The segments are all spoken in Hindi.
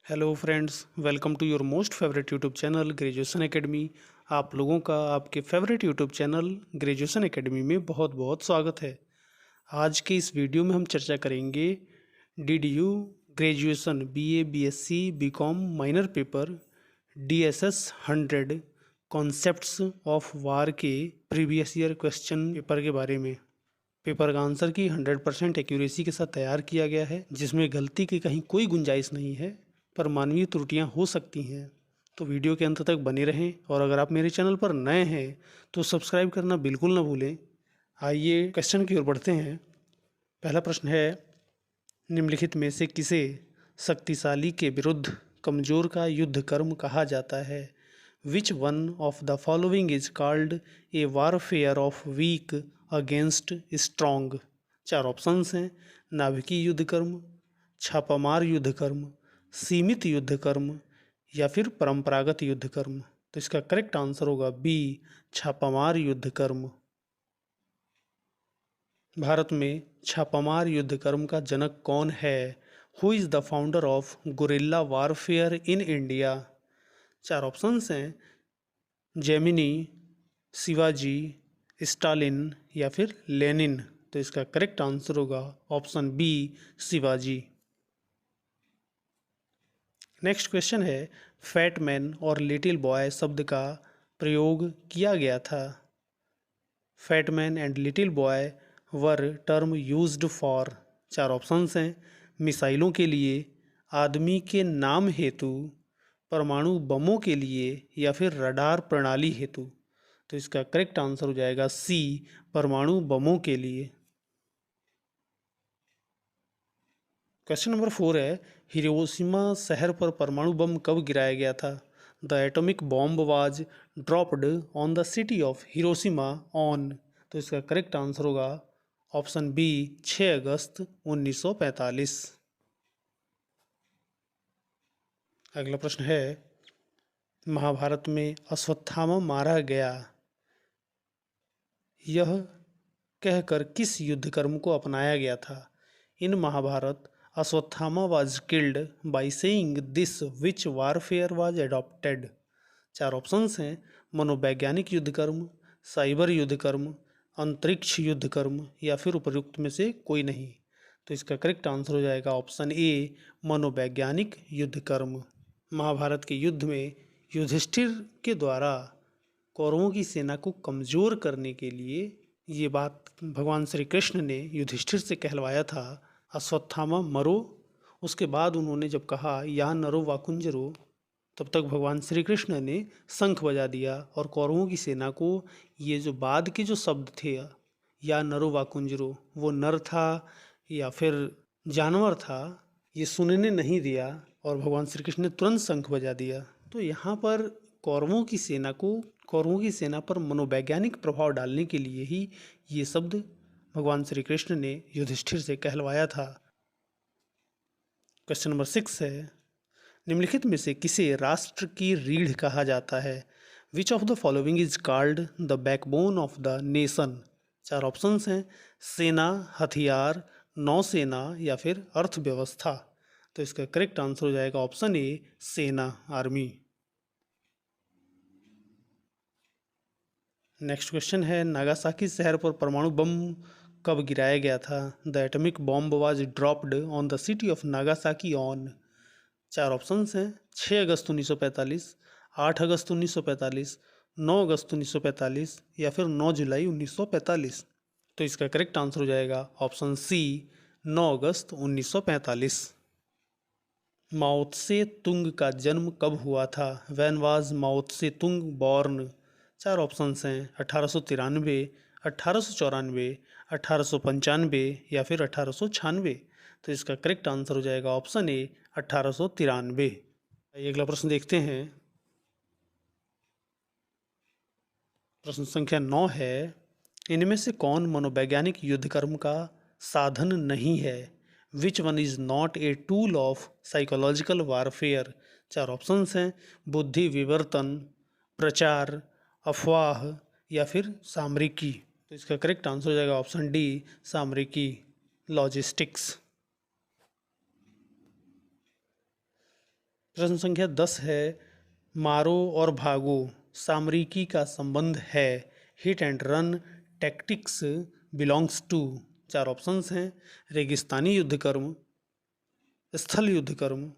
Hello friends, welcome to your most favourite YouTube channel graduation academy. आप लोगों का आपके favourite YouTube channel graduation academy में बहुत बहुत स्वागत है। आज के इस वीडियो में हम चर्चा करेंगे DDU graduation BA, BSc, BCom minor paper DSS 100 concepts of war के प्रीवियस ईयर क्वेश्चन पेपर के बारे में। पेपर का आंसर की 100% एक्यूरेसी के साथ तैयार किया गया है, जिसमें गलती की कहीं कोई गुंजाइश नहीं है, पर मानवीय त्रुटियां हो सकती हैं। तो वीडियो के अंत तक बने रहें, और अगर आप मेरे चैनल पर नए हैं तो सब्सक्राइब करना बिल्कुल ना भूलें। आइए क्वेश्चन की ओर बढ़ते हैं। पहला प्रश्न है, निम्नलिखित में से किसे शक्तिशाली के विरुद्ध कमजोर का युद्ध कर्म कहा जाता है? Which one of the following is called a warfare of weak against strong? चार ऑप्शंस हैं, नाभिकीय युद्ध कर्म, छापामार युद्ध कर्म, सीमित युद्ध कर्म या फिर परंपरागत युद्ध कर्म। तो इसका करेक्ट आंसर होगा बी, छापामार युद्ध कर्म। भारत में छापामार युद्ध कर्म का जनक कौन है? Who is the founder of guerrilla warfare in India? चार ऑप्शंस हैं, जेमिनी, शिवाजी, स्टालिन या फिर लेनिन। तो इसका करेक्ट आंसर होगा option B, Shivaji. Next question है, फैट मैन और लिटिल बॉय शब्द का प्रयोग किया गया था? Fat man and little boy were term used for. चार ऑप्शंस हैं, मिसाइलों के लिए, आदमी के नाम हेतु, परमाणु बमों के लिए या फिर रडार प्रणाली हेतु। तो इसका करेक्ट आंसर हो जाएगा सी, परमाणु बमों के लिए। क्वेश्चन नंबर 4 है, हिरोशिमा शहर पर परमाणु बम कब गिराया गया था? The atomic bomb was dropped on the city of Hiroshima on. तो इसका करेक्ट आंसर होगा ऑप्शन बी, 6 अगस्त 1945। अगला प्रश्न है, महाभारत में अश्वत्थामा मारा गया, यह कहकर किस युद्ध कर्म को अपनाया गया था? In Mahabharata Ashwatthama was killed by saying this which warfare was adopted. चार ऑप्शंस हैं, मनोवैज्ञानिक युद्ध कर्म, साइबर युद्ध कर्म, अंतरिक्ष युद्ध कर्म या फिर उपयुक्त में से कोई नहीं। तो इसका करेक्ट आंसर हो जाएगा ऑप्शन ए, मनोवैज्ञानिक युद्ध कर्म। महाभारत के युद्ध में युधिष्ठिर के द्वारा कौरवों की सेना को कमज़ोर करने के लिए ये बात भगवान श्री कृष्ण ने युधिष्ठिर से कहलवाया था, अश्वत्थामा मरो। उसके बाद उन्होंने जब कहा या नरो वाकुंजरो, तब तक भगवान श्री कृष्ण ने शंख बजा दिया और कौरवों की सेना को ये जो बाद के जो शब्द थे, या नरो वाकुंजरो, वो नर था या फिर जानवर था, ये सुनने नहीं दिया और भगवान श्री कृष्ण ने तुरंत शंख बजा दिया। तो यहाँ पर कौरवों की सेना पर मनोवैज्ञानिक प्रभाव डालने के लिए ही ये शब्द भगवान श्री कृष्ण ने युधिष्ठिर से कहलवाया था। क्वेश्चन नंबर 6 है, निम्नलिखित में से किसे राष्ट्र की रीढ़ कहा जाता है? Which of the following is called the backbone of the nation? चार ऑप्शंस हैं, सेना, हथियार, नौसेना या फिर अर्थव्यवस्था। तो इसका करेक्ट आंसर हो जाएगा ऑप्शन ए, सेना, आर्मी। नेक्स्ट क्वेश्चन है, नागासाकी शहर पर परमाणु बम कब गिराया गया था? The atomic bomb was dropped on the city of Nagasaki on. चार ऑप्शंस हैं, 6 अगस्त 1945, 8 अगस्त 1945, 9 अगस्त 1945 या फिर 9 जुलाई 1945। तो इसका करेक्ट आंसर हो जाएगा ऑप्शन सी, 9 अगस्त 1945। माओ त्से तुंग का जन्म कब हुआ था? वैन वाज माओ त्से तुंग बॉर्न? चार ऑप्शंस हैं, 1893, 1894, 1895 या फिर 1896। तो इसका करेक्ट आंसर हो जाएगा ऑप्शन ए, 1893। अगला प्रश्न देखते हैं। प्रश्न संख्या 9 है, इनमें से कौन मनोवैज्ञानिक युद्ध कर्म का साधन नहीं है? Which one is not a tool of psychological warfare? चार ऑप्शंस हैं, बुद्धि विवर्तन, प्रचार, अफवाह या फिर सामरिकी। तो इसका करेक्ट आंसर हो जाएगा ऑप्शन डी, सामरिकी, लॉजिस्टिक्स। प्रश्न संख्या 10 है, मारो और भागो सामरिकी का संबंध है, hit and run tactics belongs to. चार ऑप्शंस हैं, रेगिस्तानी युद्ध कर्म, स्थल युद्ध कर्म,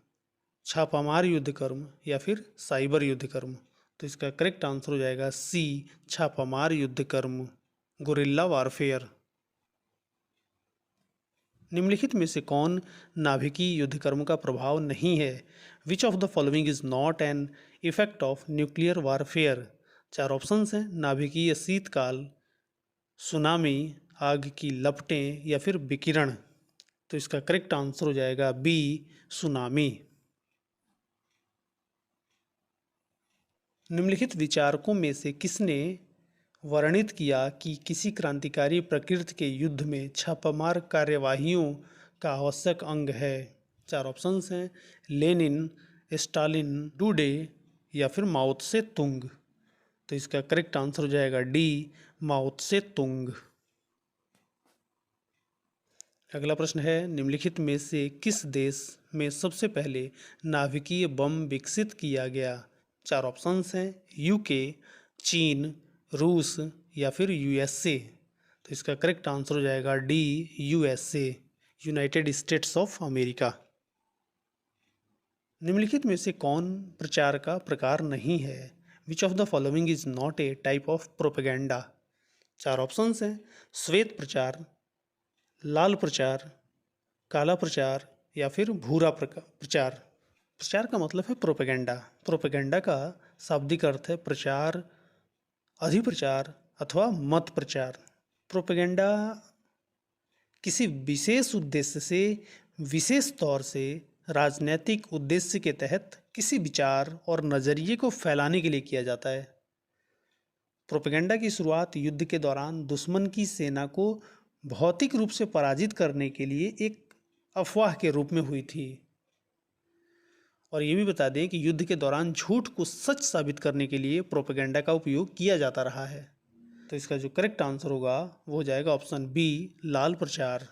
छापामार युद्ध कर्म या फिर साइबर युद्ध कर्म। तो इसका करेक्ट आंसर हो जाएगा सी, छापामार युद्ध कर्म, गुरिल्ला वारफेयर। निम्नलिखित में से कौन नाभिकीय युद्ध कर्म का प्रभाव नहीं है? Which of the following is not an effect of nuclear warfare. चार ऑप्शंस हैं, नाभिकीय शीतकाल, सुनामी, आग की लपटें या फिर विकिरण। तो इसका करेक्ट आंसर हो जाएगा बी, सुनामी। निम्नलिखित विचारकों में से किसने वर्णित किया कि किसी क्रांतिकारी प्रकृति के युद्ध में छापामार कार्यवाहियों का आवश्यक अंग है? चार ऑप्शंस हैं, लेनिन, स्टालिन, डूडे या फिर माओ त्से तुंग। तो इसका करेक्ट आंसर हो जाएगा डी, माओ त्से तुंग। अगला प्रश्न है, निम्नलिखित में से किस देश में सबसे पहले नाभिकीय बम विकसित किया गया? चार ऑप्शंस हैं, यूके, चीन, रूस या फिर यूएसए। तो इसका करेक्ट आंसर हो जाएगा D, USA, United states of America. निम्नलिखित में से कौन प्रचार का प्रकार नहीं है? Which of the following is not a type of propaganda. चार ऑप्शंस हैं, श्वेत प्रचार, लाल प्रचार, काला प्रचार या फिर भूरा प्रचार। प्रचार का मतलब है प्रोपेगेंडा। प्रोपेगेंडा का शाब्दिक अर्थ है प्रचार, अधिप्रचार अथवा मत प्रचार। प्रोपेगेंडा किसी विशेष उद्देश्य से, विशेष तौर से राजनीतिक उद्देश्य के तहत किसी विचार और नज़रिए को फैलाने के लिए किया जाता है। प्रोपेगेंडा की शुरुआत युद्ध के दौरान दुश्मन की सेना को भौतिक रूप से पराजित करने के लिए एक अफवाह के रूप में हुई थी। और ये भी बता दें कि युद्ध के दौरान झूठ को सच साबित करने के लिए प्रोपेगेंडा का उपयोग किया जाता रहा है। तो इसका जो करेक्ट आंसर होगा वो हो जाएगा ऑप्शन बी, लाल प्रचार।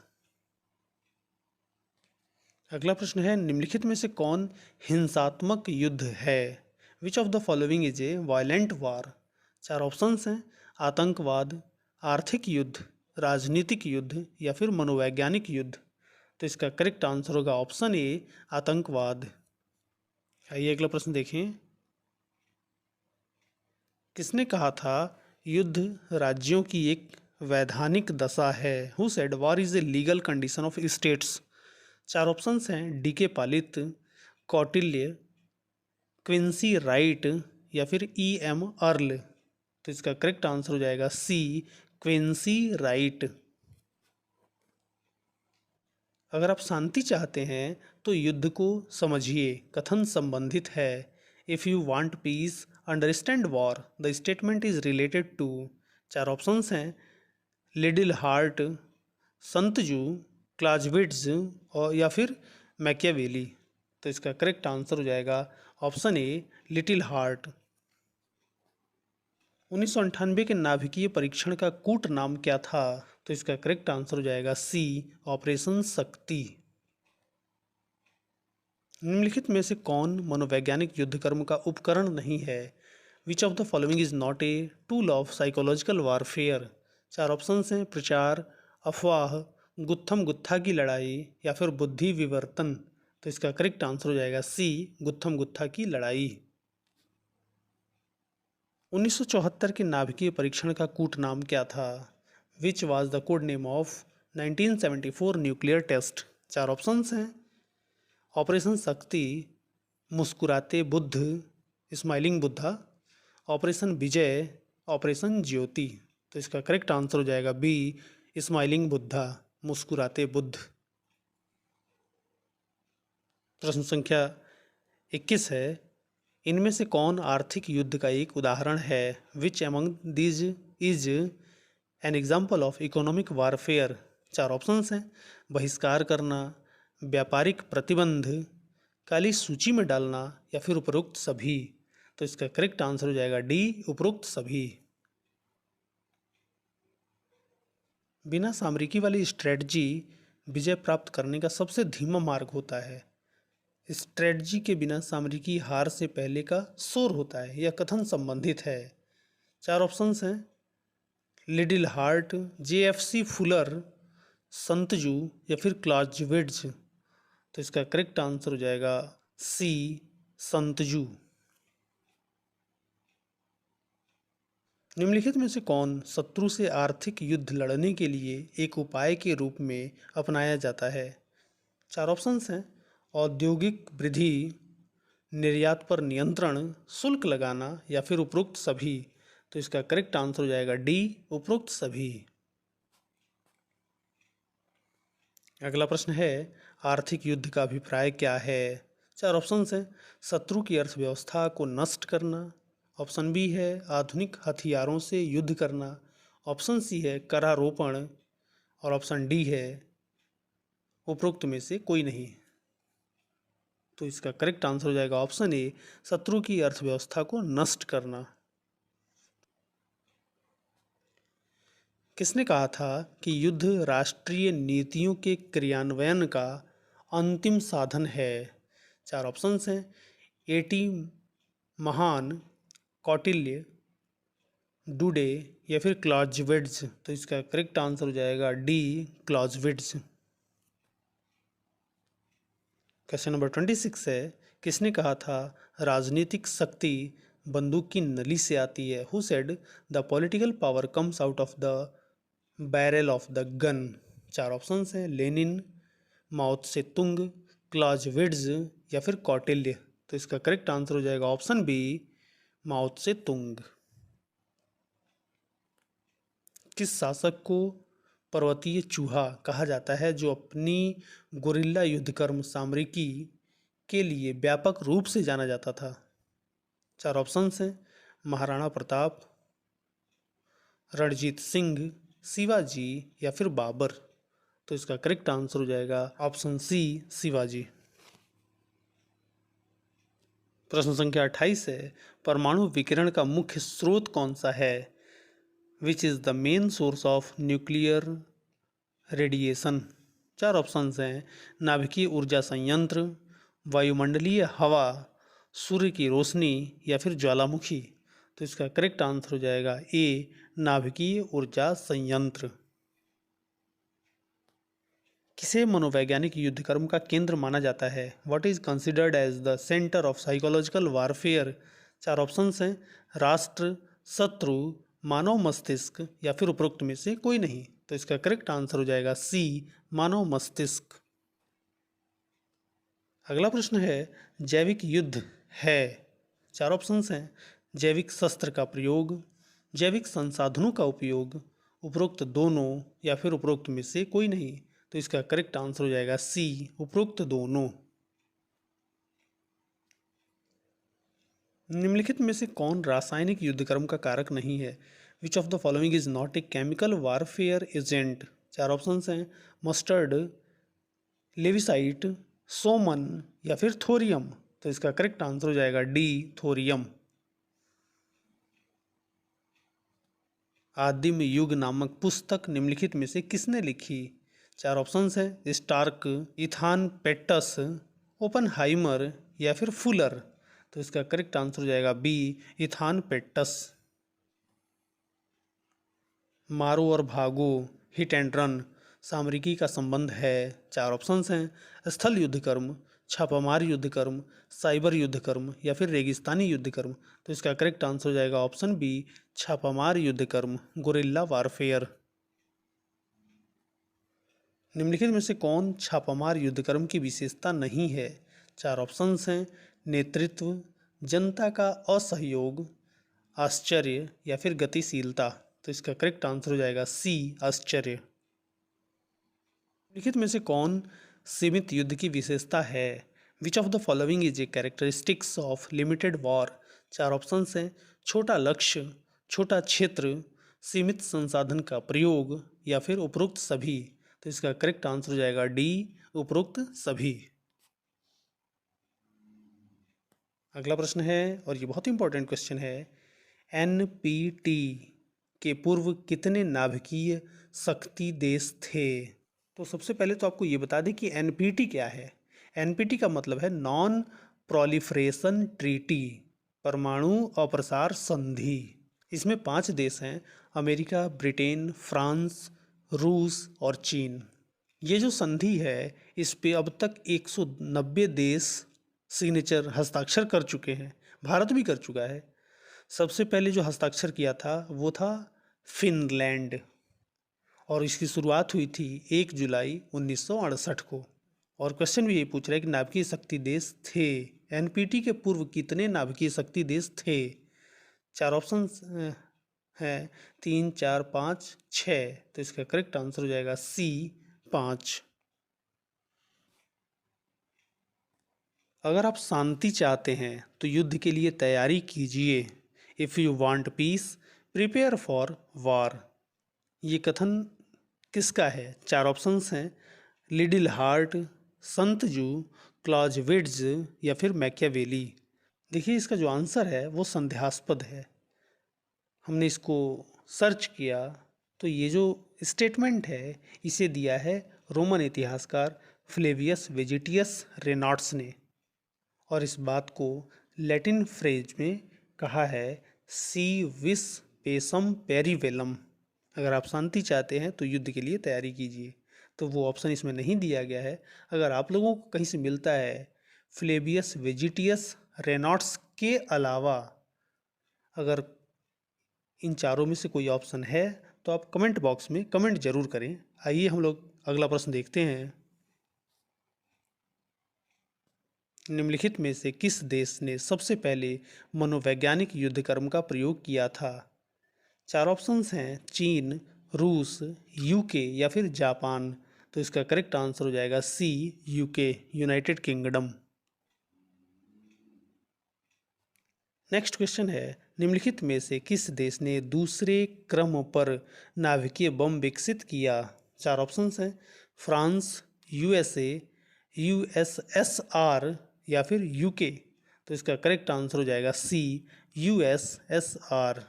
अगला प्रश्न है, निम्नलिखित में से कौन हिंसात्मक युद्ध है? Which of the following is a violent war. चार ऑप्शंस हैं, आतंकवाद, आर्थिक युद्ध, राजनीतिक युद्ध या फिर मनोवैज्ञानिक युद्ध। तो इसका करेक्ट आंसर होगा ऑप्शन ए, आतंकवाद। आइए अगला प्रश्न देखें। किसने कहा था युद्ध राज्यों की एक वैधानिक दशा है? Who said war is a legal condition of states. चार ऑप्शंस हैं, डी के पालित, कौटिल्य, क्विंसी राइट या फिर ई एम अर्ल। तो इसका करेक्ट आंसर हो जाएगा सी, क्विंसी राइट। अगर आप शांति चाहते हैं तो युद्ध को समझिए, कथन संबंधित है। If you want peace understand war, the statement is related to. चार ऑप्शंस हैं, लिडिल हार्ट, संतजू, क्लाजविट्ज और या फिर मैकियावेली। तो इसका करेक्ट आंसर हो जाएगा ऑप्शन ए, लिटिल हार्ट। 1998 के नाभिकीय परीक्षण का कूट नाम क्या था? तो इसका करेक्ट आंसर हो जाएगा सी, ऑपरेशन शक्ति। निम्नलिखित में से कौन मनोवैज्ञानिक युद्धकर्म का उपकरण नहीं है? Which of the following is not a tool of psychological warfare. चार ऑप्शंस हैं, प्रचार, अफवाह, गुत्थम गुत्था की लड़ाई या फिर बुद्धि विवर्तन। तो इसका करेक्ट आंसर हो जाएगा सी, गुत्थम गुत्था की लड़ाई। 1974 के नाभिकीय परीक्षण का कूट नाम क्या था? Which was the code name of 1974 nuclear test. चार ऑप्शंस हैं, ऑपरेशन शक्ति, मुस्कुराते Buddh, smiling Buddha, operation Vijay, operation Jyoti. तो इसका करेक्ट आंसर हो जाएगा बी, स्माइलिंग बुद्धा, मुस्कुराते बुद्ध। प्रश्न संख्या 21 है, इनमें से कौन आर्थिक युद्ध का एक उदाहरण है? Which among these is an example of economic warfare. चार ऑप्शंस हैं, बहिष्कार करना, व्यापारिक प्रतिबंध, काली सूची में डालना या फिर उपरोक्त सभी। तो इसका करेक्ट आंसर हो जाएगा डी, उपरोक्त सभी। बिना सामरिकी वाली स्ट्रेटजी विजय प्राप्त करने का सबसे धीमा मार्ग होता है। स्ट्रेटजी के बिना सामरिकी हार से पहले का शोर होता है। यह कथन संबंधित है। 4 ऑप्शंस हैं, लिटिल हार्ट, जेएफसी फुलर, संतजू या फिर क्लाउज़विट्ज़। तो इसका करेक्ट आंसर हो जाएगा सी, संतजू। निम्नलिखित में से कौन शत्रु से आर्थिक युद्ध लड़ने के लिए एक उपाय के रूप में अपनाया जाता है? 4 ऑप्शंस हैं, औद्योगिक वृद्धि, निर्यात पर नियंत्रण, शुल्क लगाना या फिर उपरोक्त सभी। तो इसका करेक्ट आंसर हो जाएगा डी, उपरोक्त सभी। अगला प्रश्न है, आर्थिक युद्ध का अभिप्राय क्या है? 4 ऑप्शंस हैं, शत्रु की अर्थव्यवस्था को नष्ट करना, ऑप्शन बी है आधुनिक हथियारों से युद्ध करना, ऑप्शन सी है करारोपण और ऑप्शन डी है उपरोक्त में से कोई नहीं। तो इसका करेक्ट आंसर हो जाएगा ऑप्शन ए, शत्रु की अर्थव्यवस्था को नष्ट करना। किसने कहा था कि युद्ध राष्ट्रीय नीतियों के क्रियान्वयन का अंतिम साधन है? 4 ऑप्शंस हैं, एटी महान, कौटिल्य, डुडे या फिर क्लॉज़विट्ज़। तो इसका करेक्ट आंसर हो जाएगा डी, क्लॉज़विट्ज़। क्वेश्चन नंबर 26 है, किसने कहा था राजनीतिक शक्ति बंदूक की नली से आती है? Who said the political power comes out of the barrel of the gun? 4 options हैं, लेनिन, माओ से तुंग, क्लॉज़विट्ज़ या फिर कौटिल्य। तो इसका करेक्ट आंसर हो जाएगा ऑप्शन बी, माओ से तुंग। किस शासक को पर्वतीय चूहा कहा जाता है जो अपनी गुरिल्ला युद्धकर्म सामरिकी के लिए व्यापक रूप से जाना जाता था? 4 ऑप्शंस हैं, महाराणा प्रताप, रणजीत सिंह, शिवाजी या फिर बाबर। तो इसका करेक्ट आंसर हो जाएगा ऑप्शन सी, शिवाजी। प्रश्न संख्या 28 है, परमाणु विकिरण का मुख्य स्रोत कौन सा है? Which is the main source of nuclear radiation? 4 options हैं, नाभिकीय ऊर्जा संयंत्र, वायुमंडलीय हवा, सूर्य की रोशनी या फिर ज्वालामुखी। तो इसका करेक्ट आंसर हो जाएगा ए, नाभिकीय ऊर्जा संयंत्र। किसे मनोवैज्ञानिक युद्धकर्म का केंद्र माना जाता है? What is considered as the centre of psychological warfare? 4 options हैं, राष्ट्र, शत्रु, मानव मस्तिष्क या फिर उपरोक्त में से कोई नहीं। तो इसका करेक्ट आंसर हो जाएगा सी, मानव मस्तिष्क। अगला प्रश्न है, जैविक युद्ध है? 4 ऑप्शंस हैं, जैविक शस्त्र का प्रयोग, जैविक संसाधनों का उपयोग, उपरोक्त दोनों या फिर उपरोक्त में से कोई नहीं। तो इसका करेक्ट आंसर हो जाएगा सी, उपरोक्त दोनों। निम्नलिखित में से कौन रासायनिक युद्धकर्म का कारक नहीं है? Which of the following is not a chemical warfare agent? 4 options हैं, मस्टर्ड, लेविसाइट, सोमन या फिर थोरियम। तो इसका करेक्ट आंसर हो जाएगा डी, थोरियम। आदिम युग नामक पुस्तक निम्नलिखित में से किसने लिखी? 4 ऑप्शंस हैं, स्टार्क, इथान पेट्टस, ओपनहाइमर या फिर फुलर। तो इसका करेक्ट आंसर हो जाएगा बी, इथान पेट्टस। मारो और भागो, हिट एंड रन सामरिकी का संबंध है? 4 ऑप्शंस हैं, स्थल युद्धकर्म, छापामार युद्धकर्म, साइबर युद्धकर्म या फिर रेगिस्तानी युद्धकर्म। तो इसका करेक्ट आंसर हो जाएगा ऑप्शन बी, छापामार युद्धकर्म, गुरिल्ला वारफेयर। निम्नलिखित में से कौन छापामार युद्धकर्म की विशेषता नहीं है? 4 ऑप्शंस हैं, नेतृत्व, जनता का असहयोग, आश्चर्य या फिर गतिशीलता। तो इसका करेक्ट आंसर हो जाएगा सी, आश्चर्य। निम्नलिखित में से कौन सीमित युद्ध की विशेषता है? Which of the following is A characteristics of limited war? 4 options हैं, छोटा लक्ष्य, छोटा क्षेत्र, सीमित संसाधन का प्रयोग या फिर उपरोक्त सभी। तो इसका करेक्ट आंसर हो जाएगा डी, उपरोक्त सभी। अगला प्रश्न है और ये बहुत इंपॉर्टेंट क्वेश्चन है, एनपीटी के पूर्व कितने नाभिकीय शक्ति देश थे? तो सबसे पहले तो आपको ये बता दें कि एनपीटी क्या है। एनपीटी का मतलब है नॉन प्रोलिफरेशन ट्रीटी, परमाणु अप्रसार संधि। इसमें 5 देश हैं, अमेरिका, ब्रिटेन, फ्रांस, रूस और चीन। ये जो संधि है इस पे अब तक 190 देश सिग्नेचर हस्ताक्षर कर चुके हैं, भारत भी कर चुका है। सबसे पहले जो हस्ताक्षर किया था वो था फिनलैंड, और इसकी शुरुआत हुई थी 1 जुलाई 1968 को। और क्वेश्चन भी यही पूछ रहा है कि नाभिकीय शक्ति देश थे, एनपीटी के पूर्व कितने नाभिकीय शक्ति देश थे? 4 ऑप्शन हैं, 3, 4, 5, 6। तो इसका करेक्ट आंसर हो जाएगा सी, 5। अगर आप शांति चाहते हैं तो युद्ध के लिए तैयारी कीजिए। If you want piece prepare for war. ये कथन किसका है? 4 ऑप्शंस हैं, लिडिल हार्ट, संत जू, क्लॉजविट्ज या फिर मैकियावेली। देखिए इसका जो आंसर है वो संदेहास्पद है। हमने इसको सर्च किया तो ये जो स्टेटमेंट है इसे दिया है रोमन इतिहासकार फ्लेवियस वेजिटियस रेनॉट्स ने, और इस बात को लैटिन फ्रेज में कहा है सी विस पेसम पेरीवेलम। अगर आप शांति चाहते हैं तो युद्ध के लिए तैयारी कीजिए। तो वो ऑप्शन इसमें नहीं दिया गया है। अगर आप लोगों को कहीं से मिलता है फ्लेवियस वेजिटियस रेनॉट्स के अलावा अगर इन चारों में से कोई ऑप्शन है तो आप कमेंट बॉक्स में कमेंट जरूर करें। आइए हम लोग अगला प्रश्न देखते हैं। निम्नलिखित में से किस देश ने सबसे पहले मनोवैज्ञानिक युद्ध कर्म का प्रयोग किया था? 4 ऑप्शंस हैं, चीन, रूस, यूके या फिर जापान। तो इसका करेक्ट आंसर हो जाएगा C, UK, United Kingdom. Next question है, निम्नलिखित में से किस देश ने दूसरे क्रम पर नाभिकीय बम विकसित किया? 4 ऑप्शंस हैं, फ्रांस, यूएसए, यूएसएसआर या फिर यूके। तो इसका करेक्ट आंसर हो जाएगा सी, यूएसएसआर।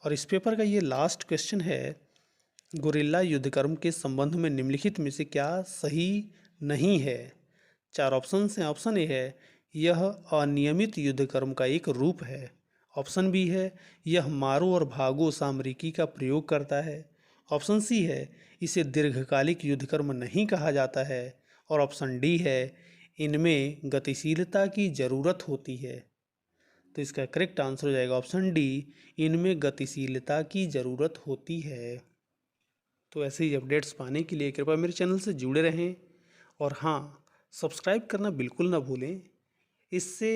और इस पेपर का ये लास्ट क्वेश्चन है, गुरिल्ला युद्धकर्म के संबंध में निम्नलिखित में से क्या सही नहीं है? 4 ऑप्शंस हैं। ऑप्शन ए है यह अनियमित युद्धकर्म का एक रूप है। ऑप्शन बी है यह मारो और भागो सामरिकी का प्रयोग करता है। ऑप्शन सी है इसे दीर्घकालिक युद्धकर्म नहीं कहा जाता है। और ऑप्शन डी है इनमें गतिशीलता की ज़रूरत होती है। तो इसका करेक्ट आंसर हो जाएगा ऑप्शन डी, इनमें गतिशीलता की ज़रूरत होती है। तो ऐसे ही अपडेट्स पाने के लिए कृपया मेरे चैनल से जुड़े रहें, और हाँ, सब्सक्राइब करना बिल्कुल ना भूलें। इससे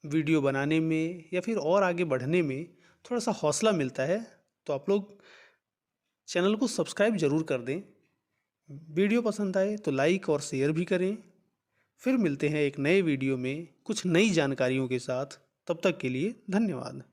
वीडियो बनाने में या फिर और आगे बढ़ने में थोड़ा सा हौसला मिलता है। तो आप लोग चैनल को सब्सक्राइब ज़रूर कर दें। वीडियो पसंद आए तो लाइक और शेयर भी करें। फिर मिलते हैं एक नए वीडियो में कुछ नई जानकारियों के साथ। तब तक के लिए धन्यवाद।